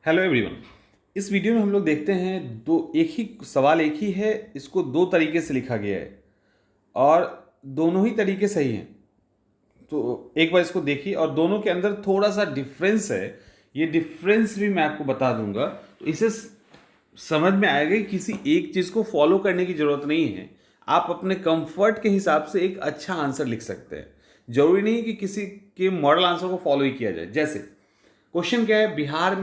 Hello everyone. इस video में हम लोग देखते हैं एक ही सवाल एक ही है, इसको दो तरीके से लिखा गया है और दोनों ही तरीके सही हैं। तो एक बार इसको देखिए और दोनों के अंदर थोड़ा सा डिफरेंस है। ये डिफरेंस भी मैं आपको बता दूंगा, तो इसे समझ में आएगा कि किसी एक चीज़ को फॉलो करने की ज़रूरत नहीं है। आप अपने कंफर्ट के हिसाब से एक अच्छा आंसर लिख सकते हैं। जरूरी नहीं कि किसी के मॉडल आंसर को फॉलो ही किया जाए। जैसे क्वेश्चन क्या है, बिहार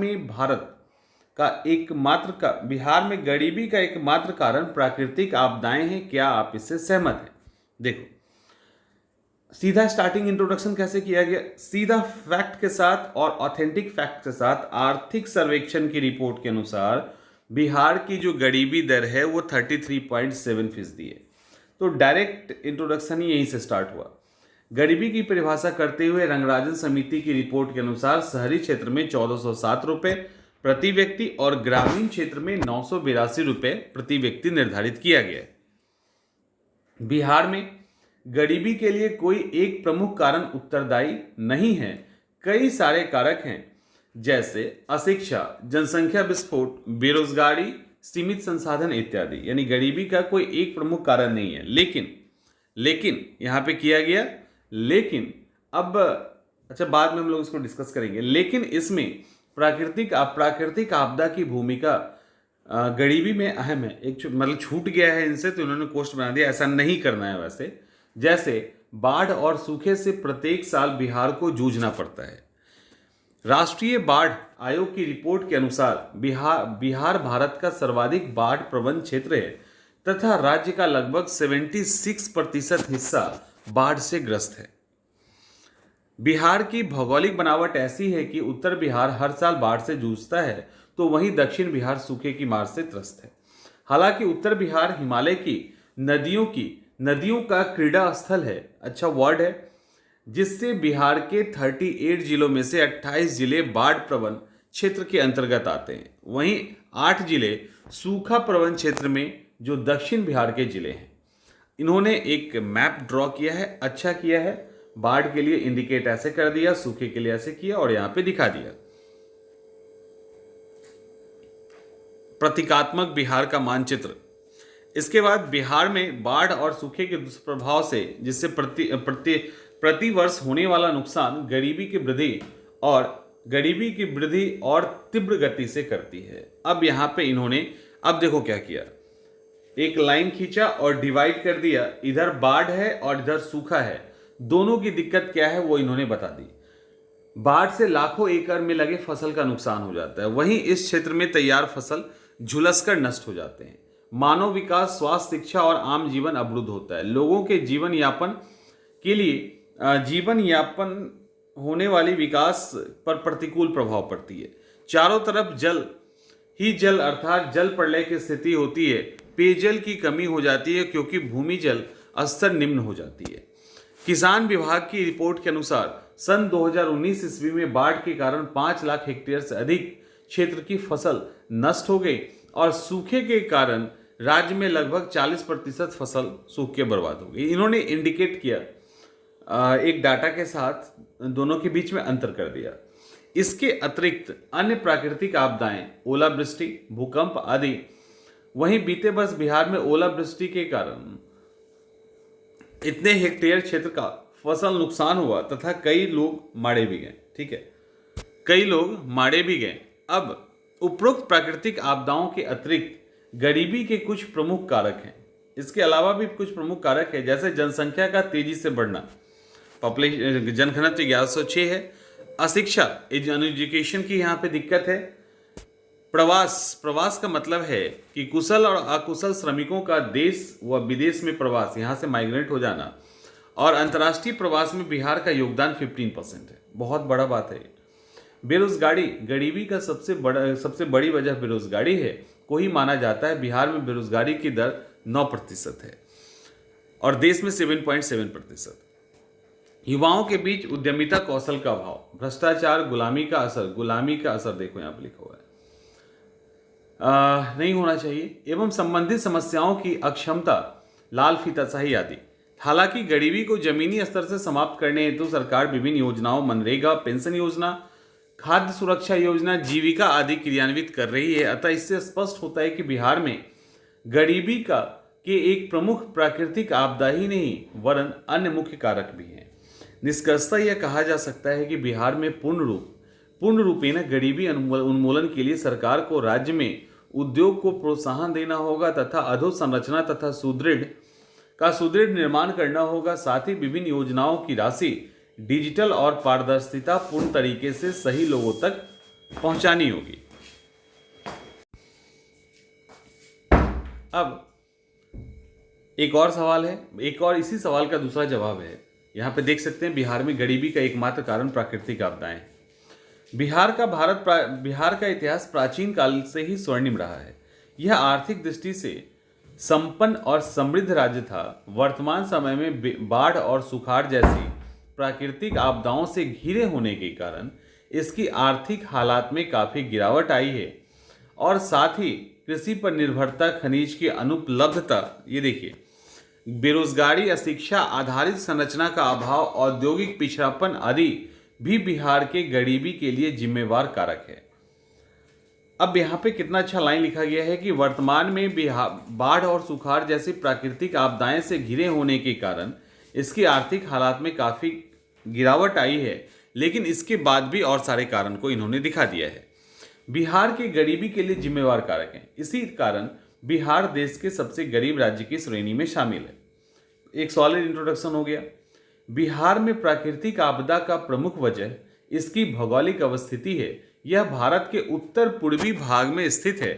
में गरीबी का एकमात्र कारण प्राकृतिक आपदाएं हैं, क्या आप इससे सहमत हैं? देखो, सीधा स्टार्टिंग इंट्रोडक्शन कैसे किया गया, सीधा फैक्ट के साथ और ऑथेंटिक फैक्ट के साथ। आर्थिक सर्वेक्षण की रिपोर्ट के अनुसार बिहार की जो गरीबी दर है वो 33.7% है। तो डायरेक्ट इंट्रोडक्शन ही यहीं से स्टार्ट हुआ। गरीबी की परिभाषा करते हुए रंगराजन समिति की रिपोर्ट के अनुसार शहरी क्षेत्र में 1407 रुपये प्रति व्यक्ति और ग्रामीण क्षेत्र में 982 रुपये प्रति व्यक्ति निर्धारित किया गया है। बिहार में गरीबी के लिए कोई एक प्रमुख कारण उत्तरदायी नहीं है, कई सारे कारक हैं, जैसे अशिक्षा, जनसंख्या विस्फोट, बेरोजगारी, सीमित संसाधन इत्यादि। यानी गरीबी का कोई एक प्रमुख कारण नहीं है। लेकिन यहां पे किया गया लेकिन, अब अच्छा बाद में हम लोग इसको डिस्कस करेंगे। लेकिन इसमें प्राकृतिक आपदा की भूमिका गरीबी में अहम है। एक मतलब छूट गया है इनसे, तो इन्होंने कोष्ट बना दिया, ऐसा नहीं करना है वैसे। जैसे बाढ़ और सूखे से प्रत्येक साल बिहार को जूझना पड़ता है। राष्ट्रीय बाढ़ आयोग की रिपोर्ट के अनुसार बिहार भारत का सर्वाधिक बाढ़ प्रवण क्षेत्र है तथा राज्य का लगभग 76% हिस्सा बाढ़ से ग्रस्त है। बिहार की भौगोलिक बनावट ऐसी है कि उत्तर बिहार हर साल बाढ़ से जूझता है, तो वहीं दक्षिण बिहार सूखे की मार से त्रस्त है। हालांकि उत्तर बिहार हिमालय की नदियों का क्रीड़ा स्थल है, अच्छा वर्ड है, जिससे बिहार के 38 जिलों में से 28 जिले बाढ़ प्रवण क्षेत्र के अंतर्गत आते हैं। वहीं 8 जिले सूखा प्रवण क्षेत्र में, जो दक्षिण बिहार के जिले हैं। इन्होंने एक मैप ड्रॉ किया है, अच्छा किया है। बाढ़ के लिए इंडिकेट ऐसे कर दिया, सूखे के लिए ऐसे किया और यहां पे दिखा दिया। प्रतीकात्मक बिहार का मानचित्र। इसके बाद बिहार में बाढ़ और सूखे के दुष्प्रभाव से जिससे प्रति वर्ष होने वाला नुकसान गरीबी की वृद्धि और तीव्र गति से करती है। अब यहां पे इन्होंने, अब देखो क्या किया, एक लाइन खींचा और डिवाइड कर दिया। इधर बाढ़ है और इधर सूखा है, दोनों की दिक्कत क्या है वो इन्होंने बता दी। बाढ़ से लाखों एकड़ में लगे फसल का नुकसान हो जाता है, वहीं इस क्षेत्र में तैयार फसल झुलसकर नष्ट हो जाते हैं। मानव विकास, स्वास्थ्य, शिक्षा और आम जीवन अवरुद्ध होता है। लोगों के जीवन यापन होने वाली विकास पर प्रतिकूल प्रभाव पड़ती है। चारों तरफ जल अर्थात जल प्रलय की स्थिति होती है। पेयजल की कमी हो जाती है क्योंकि भूमि जल स्तर निम्न हो जाती है। किसान विभाग की रिपोर्ट के अनुसार सन 2019 ईस्वी में बाढ़ के कारण 5 लाख हेक्टेयर से अधिक क्षेत्र की फसल नष्ट हो गई और सूखे के कारण राज्य में लगभग 40% फसल सूख के बर्बाद हो गई। इन्होंने इंडिकेट किया, एक डाटा के साथ दोनों के बीच में अंतर कर दिया। इसके अतिरिक्त अन्य प्राकृतिक आपदाएं, ओलावृष्टि, भूकंप आदि। वहीं बीते वर्ष बिहार में ओलावृष्टि के कारण इतने हेक्टेयर क्षेत्र का फसल नुकसान हुआ तथा कई लोग मारे भी गए। ठीक है, कई लोग मारे भी गए। अब उपरोक्त प्राकृतिक आपदाओं के अतिरिक्त गरीबी के कुछ प्रमुख कारक हैं। इसके अलावा भी कुछ प्रमुख कारक है, जैसे जनसंख्या का तेजी से बढ़ना, पॉपुलेशन जनघनत्व 1106 है। अशिक्षा, एजुकेशन की यहाँ पे दिक्कत है। प्रवास का मतलब है कि कुशल और अकुशल श्रमिकों का देश व विदेश में प्रवास, यहाँ से माइग्रेट हो जाना। और अंतर्राष्ट्रीय प्रवास में बिहार का योगदान 15% है, बहुत बड़ा बात है। बेरोजगारी, गरीबी का सबसे बड़ी वजह बेरोजगारी है। को ही माना जाता है। बिहार में बेरोजगारी की दर 9% है और देश में 7.7%। युवाओं के बीच उद्यमिता कौशल का अभाव, भ्रष्टाचार, गुलामी का असर देखो यहाँ पर लिखा हुआ है, नहीं होना चाहिए, एवं संबंधित समस्याओं की अक्षमता, लाल फीताशाही आदि। हालांकि गरीबी को जमीनी स्तर से समाप्त करने हेतु सरकार विभिन्न योजनाओं, मनरेगा, पेंशन योजना, खाद्य सुरक्षा योजना, जीविका आदि क्रियान्वित कर रही है। अतः इससे स्पष्ट होता है कि बिहार में गरीबी का के एक प्रमुख प्राकृतिक आपदा ही नहीं वरन अन्य मुख्य कारक भी हैं। निष्कर्षतः यह कहा जा सकता है कि बिहार में पूर्ण रूपेण गरीबी उन्मूलन के लिए सरकार को राज्य में उद्योग को प्रोत्साहन देना होगा तथा अधोसंरचना तथा सुदृढ़ निर्माण करना होगा। साथ ही विभिन्न योजनाओं की राशि डिजिटल और पारदर्शिता पूर्ण तरीके से सही लोगों तक पहुंचानी होगी। अब एक और सवाल है, एक और इसी सवाल का दूसरा जवाब है। यहाँ पे देख सकते हैं बिहार में गरीबी का एकमात्र कारण प्राकृतिक आपदाएं। बिहार का इतिहास प्राचीन काल से ही स्वर्णिम रहा है। यह आर्थिक दृष्टि से संपन्न और समृद्ध राज्य था। वर्तमान समय में बाढ़ और सुखाड़ जैसी प्राकृतिक आपदाओं से घिरे होने के कारण इसकी आर्थिक हालात में काफी गिरावट आई है और साथ ही कृषि पर निर्भरता, खनिज की अनुपलब्धता, ये देखिए, बेरोजगारी, अशिक्षा आधारित संरचना का अभाव, औद्योगिक पिछड़ापन आदि भी बिहार के गरीबी के लिए जिम्मेवार कारक है। अब यहाँ पे कितना अच्छा लाइन लिखा गया है कि वर्तमान में बिहार बाढ़ और सुखाड़ जैसी प्राकृतिक आपदाएं से घिरे होने के कारण इसकी आर्थिक हालात में काफी गिरावट आई है, लेकिन इसके बाद भी और सारे कारण को इन्होंने दिखा दिया है। बिहार के गरीबी के लिए जिम्मेवार कारक हैं। इसी कारण बिहार देश के सबसे गरीब राज्य की श्रेणी में शामिल है। एक सॉलिड इंट्रोडक्शन हो गया। बिहार में प्राकृतिक आपदा का प्रमुख वजह इसकी भौगोलिक अवस्थिति है। यह भारत के उत्तर पूर्वी भाग में स्थित है।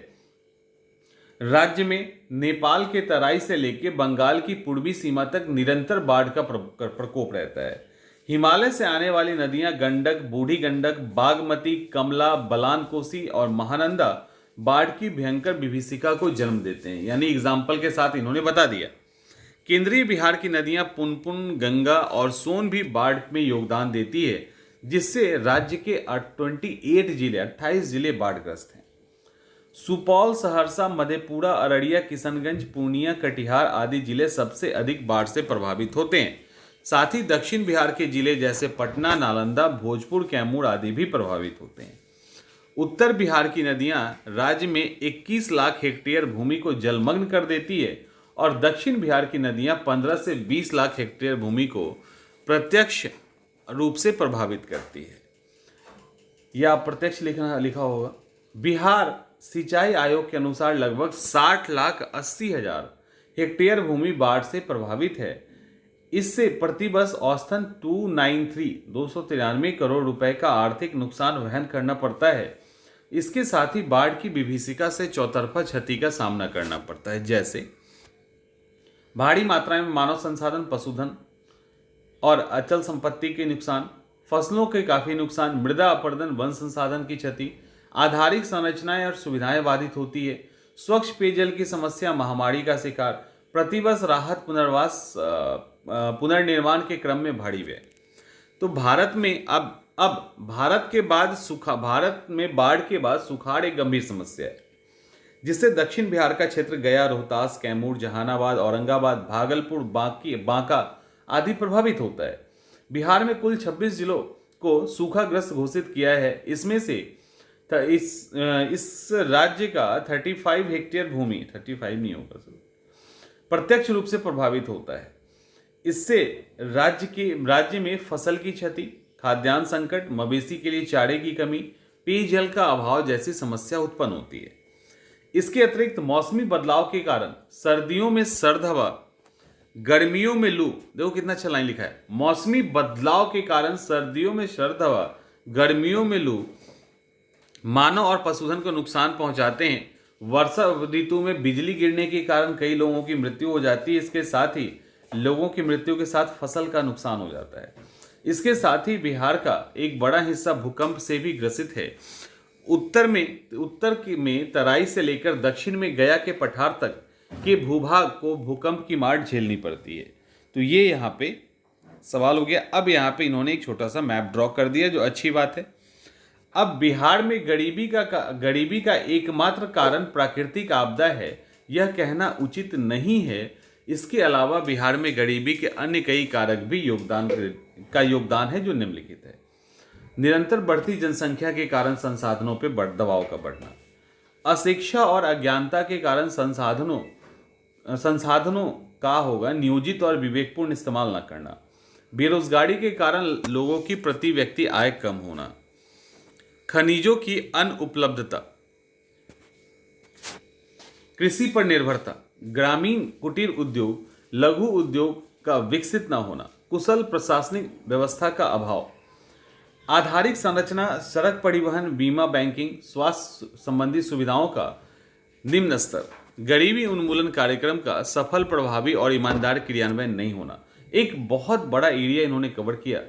राज्य में नेपाल के तराई से लेकर बंगाल की पूर्वी सीमा तक निरंतर बाढ़ का प्रकोप रहता है। हिमालय से आने वाली नदियां गंडक, बूढ़ी गंडक, बागमती, कमला, बलान कोसी और महानंदा बाढ़ की भयंकर विभीषिका को जन्म देते हैं। यानी एग्जाम्पल के साथ इन्होंने बता दिया। केंद्रीय बिहार की नदियां पुनपुन, गंगा और सोन भी बाढ़ में योगदान देती है, जिससे राज्य के 28 जिले बाढ़ग्रस्त हैं। सुपौल, सहरसा, मधेपुरा, अररिया, किशनगंज, पूर्णिया, कटिहार आदि जिले सबसे अधिक बाढ़ से प्रभावित होते हैं। साथ ही दक्षिण बिहार के जिले जैसे पटना, नालंदा, भोजपुर, कैमूर आदि भी प्रभावित होते हैं। उत्तर बिहार की नदियां राज्य में 21 लाख हेक्टेयर भूमि को जलमग्न कर देती है और दक्षिण बिहार की नदियां 15 से 20 लाख हेक्टेयर भूमि को प्रत्यक्ष रूप से प्रभावित करती है या अप्रत्यक्ष लिखा होगा। बिहार सिंचाई आयोग के अनुसार लगभग 60,80,000 हेक्टेयर भूमि बाढ़ से प्रभावित है। इससे प्रतिवर्ष औसतन 293 करोड़ रुपए का आर्थिक नुकसान वहन करना पड़ता है। इसके साथ ही बाढ़ की विभीषिका से चौतरफा क्षति का सामना करना पड़ता है, जैसे भारी मात्रा में मानव संसाधन, पशुधन और अचल संपत्ति के नुकसान, फसलों के काफी नुकसान, मृदा अपरदन, वन संसाधन की क्षति, आधारिक संरचनाएं और सुविधाएं बाधित होती है, स्वच्छ पेयजल की समस्या, महामारी का शिकार, प्रतिवर्ष राहत पुनर्निर्माण के क्रम में भारी व्यय। तो भारत में अब भारत में बाढ़ के बाद सुखाड़ एक गंभीर समस्या है, जिससे दक्षिण बिहार का क्षेत्र गया, रोहतास, कैमूर, जहानाबाद, औरंगाबाद, भागलपुर, बांका आदि प्रभावित होता है। बिहार में कुल 26 जिलों को सूखाग्रस्त घोषित किया है। इसमें से इस राज्य का 35 हेक्टेयर भूमि, 35 नहीं होगा सर, प्रत्यक्ष रूप से प्रभावित होता है। इससे राज्य में फसल की क्षति, खाद्यान्न संकट, मवेशी के लिए चारे की कमी, पेयजल का अभाव जैसी समस्या उत्पन्न होती है। इसके अतिरिक्त मौसमी बदलाव के कारण सर्दियों में सर्द हवा, गर्मियों में लू, देखो कितना अच्छा लाइन लिखा है, मौसमी बदलाव के कारण सर्दियों में सर्द हवा, गर्मियों में लू मानव और पशुधन को नुकसान पहुंचाते हैं। वर्षा ऋतु में बिजली गिरने के कारण कई लोगों की मृत्यु हो जाती है। इसके साथ ही लोगों की मृत्यु के साथ फसल का नुकसान हो जाता है। इसके साथ ही बिहार का एक बड़ा हिस्सा भूकंप से भी ग्रसित है। उत्तर में तराई से लेकर दक्षिण में गया के पठार तक के भूभाग को भूकंप की मार झेलनी पड़ती है। तो ये यहाँ पे सवाल हो गया। अब यहाँ पे इन्होंने एक छोटा सा मैप ड्रॉ कर दिया, जो अच्छी बात है। अब बिहार में गरीबी का एकमात्र कारण प्राकृतिक आपदा है, यह कहना उचित नहीं है। इसके अलावा बिहार में गरीबी के अन्य कई कारक भी योगदान है, जो निम्नलिखित है। निरंतर बढ़ती जनसंख्या के कारण संसाधनों पर दबाव का बढ़ना, अशिक्षा और अज्ञानता के कारण संसाधनों का होगा नियोजित और विवेकपूर्ण इस्तेमाल न करना, बेरोजगारी के कारण लोगों की प्रति व्यक्ति आय कम होना, खनिजों की अनुपलब्धता, कृषि पर निर्भरता, ग्रामीण कुटीर उद्योग, लघु उद्योग का विकसित न होना, कुशल प्रशासनिक व्यवस्था का अभाव, आधारिक संरचना, सड़क परिवहन, बीमा, बैंकिंग, स्वास्थ्य संबंधी सुविधाओं का निम्न स्तर, गरीबी उन्मूलन कार्यक्रम का सफल, प्रभावी और ईमानदार क्रियान्वयन नहीं होना। एक बहुत बड़ा एरिया इन्होंने कवर किया।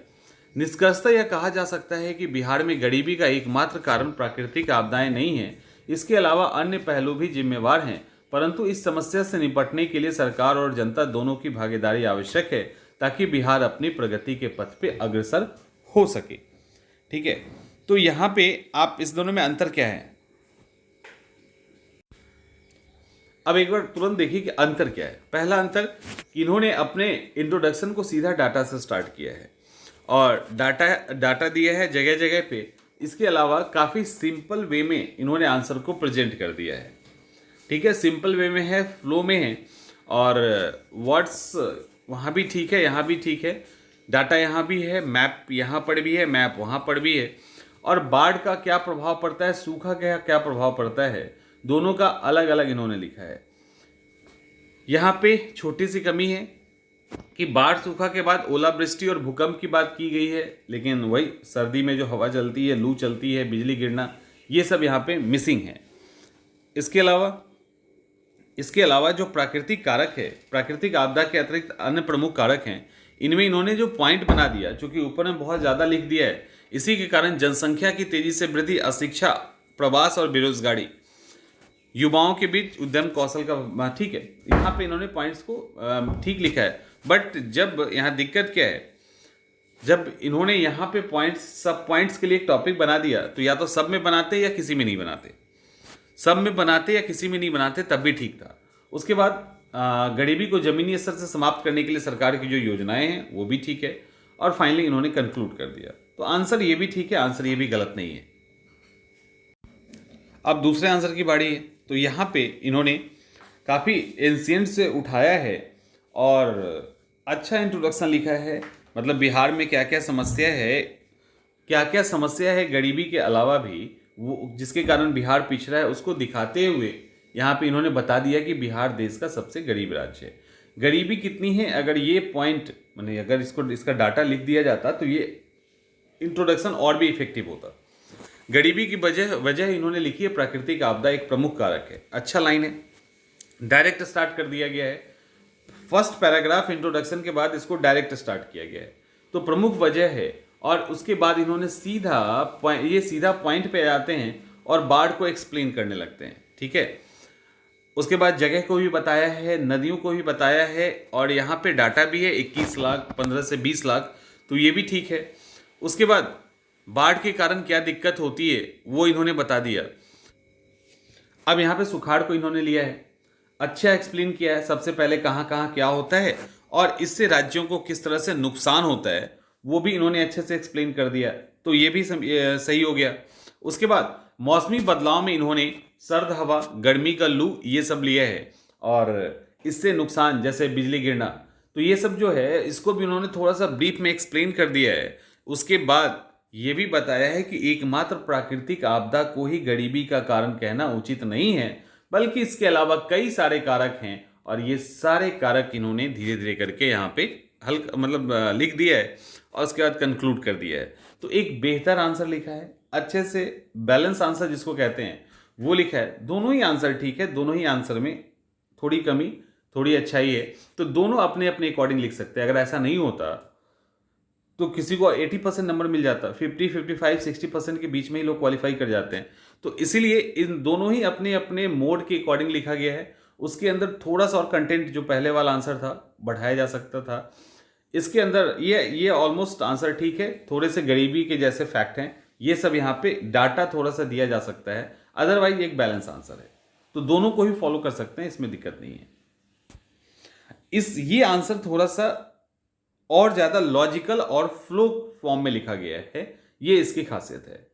निष्कर्षतः यह कहा जा सकता है कि बिहार में गरीबी का एकमात्र कारण प्राकृतिक आपदाएं नहीं है, इसके अलावा अन्य पहलू भी जिम्मेवार हैं, परंतु इस समस्या से निपटने के लिए सरकार और जनता दोनों की भागीदारी आवश्यक है ताकि बिहार अपनी प्रगति के पथ पे अग्रसर हो सके। ठीक है, तो यहाँ पे आप इस दोनों में अंतर क्या है, अब एक बार तुरंत देखिए कि अंतर क्या है। पहला अंतर कि इन्होंने अपने इंट्रोडक्शन को सीधा डाटा से स्टार्ट किया है और डाटा दिया है जगह जगह पे। इसके अलावा काफ़ी सिंपल वे में इन्होंने आंसर को प्रेजेंट कर दिया है। ठीक है, सिंपल वे में है, फ्लो में है, और वर्ड्स वहाँ भी ठीक है, यहाँ भी ठीक है, डाटा यहाँ भी है, मैप यहाँ पर भी है, मैप वहाँ पर भी है, और बाढ़ का क्या प्रभाव पड़ता है, सूखा का क्या प्रभाव पड़ता है, दोनों का अलग अलग इन्होंने लिखा है। यहाँ पे छोटी सी कमी है कि बाढ़ सूखा के बाद ओलावृष्टि और भूकंप की बात की गई है, लेकिन वही सर्दी में जो हवा चलती है, लू चलती है, बिजली गिरना, ये सब यहाँ पे मिसिंग है। इसके अलावा जो प्राकृतिक कारक है, प्राकृतिक आपदा के अतिरिक्त अन्य प्रमुख कारक हैं, इनमें इन्होंने जो पॉइंट बना दिया, चूंकि ऊपर में बहुत ज़्यादा लिख दिया है, इसी के कारण जनसंख्या की तेजी से वृद्धि, अशिक्षा, प्रवास और बेरोजगारी, युवाओं के बीच उद्यम कौशल का, ठीक है, यहाँ पे इन्होंने पॉइंट्स को ठीक लिखा है। बट जब यहाँ दिक्कत क्या है, जब इन्होंने यहाँ पे पॉइंट्स, सब पॉइंट्स के लिए एक टॉपिक बना दिया, तो या तो सब में बनाते या किसी में नहीं बनाते, सब में बनाते या किसी में नहीं बनाते, तब भी ठीक था। उसके बाद गरीबी को जमीनी स्तर से समाप्त करने के लिए सरकार की जो योजनाएं हैं वो भी ठीक है, और फाइनली इन्होंने कंक्लूड कर दिया। तो आंसर ये भी ठीक है, आंसर ये भी गलत नहीं है। अब दूसरे आंसर की बारी है। तो यहाँ पे इन्होंने काफ़ी एंशिएंट से उठाया है और अच्छा इंट्रोडक्शन लिखा है, मतलब बिहार में क्या क्या समस्या है गरीबी के अलावा भी, वो जिसके कारण बिहार पिछड़ा है, उसको दिखाते हुए यहाँ पे इन्होंने बता दिया कि बिहार देश का सबसे गरीब राज्य है। गरीबी कितनी है, अगर ये पॉइंट माने अगर इसका डाटा लिख दिया जाता तो ये इंट्रोडक्शन और भी इफेक्टिव होता। गरीबी की वजह इन्होंने लिखी है प्राकृतिक आपदा एक प्रमुख कारक है। अच्छा लाइन है, डायरेक्ट स्टार्ट कर दिया गया है। फर्स्ट पैराग्राफ इंट्रोडक्शन के बाद इसको डायरेक्ट स्टार्ट किया गया है, तो प्रमुख वजह है। और उसके बाद इन्होंने सीधा पॉइंट पे आते हैं और बाढ़ को एक्सप्लेन करने लगते हैं। ठीक है, उसके बाद जगह को भी बताया है, नदियों को भी बताया है, और यहाँ पे डाटा भी है 21 लाख, 15 से 20 लाख, तो ये भी ठीक है। उसके बाद बाढ़ के कारण क्या दिक्कत होती है वो इन्होंने बता दिया। अब यहाँ पे सुखाड़ को इन्होंने लिया है, अच्छा एक्सप्लेन किया है, सबसे पहले कहाँ कहाँ क्या होता है और इससे राज्यों को किस तरह से नुकसान होता है वो भी इन्होंने अच्छे से एक्सप्लेन कर दिया, तो ये भी सही हो गया। उसके बाद मौसमी बदलाव में इन्होंने सर्द हवा, गर्मी का लू, ये सब लिया है, और इससे नुकसान जैसे बिजली गिरना, तो ये सब जो है इसको भी उन्होंने थोड़ा सा ब्रीफ में एक्सप्लेन कर दिया है। उसके बाद ये भी बताया है कि एकमात्र प्राकृतिक आपदा को ही गरीबी का कारण कहना उचित नहीं है, बल्कि इसके अलावा कई सारे कारक हैं, और ये सारे कारक इन्होंने धीरे धीरे करके यहाँ पे लिख दिया है और उसके बाद कंक्लूड कर दिया है। तो एक बेहतर आंसर लिखा है, अच्छे से बैलेंस आंसर जिसको कहते हैं वो लिखा है। दोनों ही आंसर ठीक है, दोनों ही आंसर में थोड़ी कमी थोड़ी अच्छाई है, तो दोनों अपने अपने अकॉर्डिंग लिख सकते हैं। अगर ऐसा नहीं होता तो किसी को 80% नंबर मिल जाता, 50, 55, 60% के बीच में ही लोग क्वालिफाई कर जाते हैं। तो इसीलिए इन दोनों ही अपने अपने मोड के अकॉर्डिंग लिखा गया है। उसके अंदर थोड़ा सा और कंटेंट, जो पहले वाला आंसर था, बढ़ाया जा सकता था। इसके अंदर ये ऑलमोस्ट आंसर ठीक है, थोड़े से गरीबी के जैसे फैक्ट हैं, ये सब यहाँ पे डाटा थोड़ा सा दिया जा सकता है, अदरवाइज एक बैलेंस आंसर है। तो दोनों को ही फॉलो कर सकते हैं, इसमें दिक्कत नहीं है। ये आंसर थोड़ा सा और ज़्यादा लॉजिकल और फ्लो फॉर्म में लिखा गया है, ये इसकी खासियत है।